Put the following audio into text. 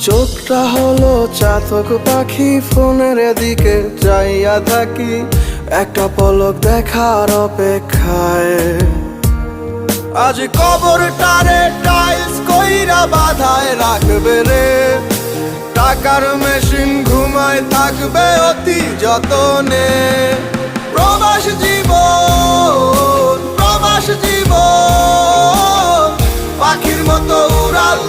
চোখটা হলো চাতক পাখি, ফোনের দিকে চাইয়া থাকি একটা পলক দেখার অপেক্ষায়। আজ কবরটারে টাইলস কইরা বাধায় রাখবে রে, টাকার মেশিন ঘুমায় থাকবে অতি যতনে। প্রবাস জীবন, প্রবাস জীবন, পাখির মতো উড়াল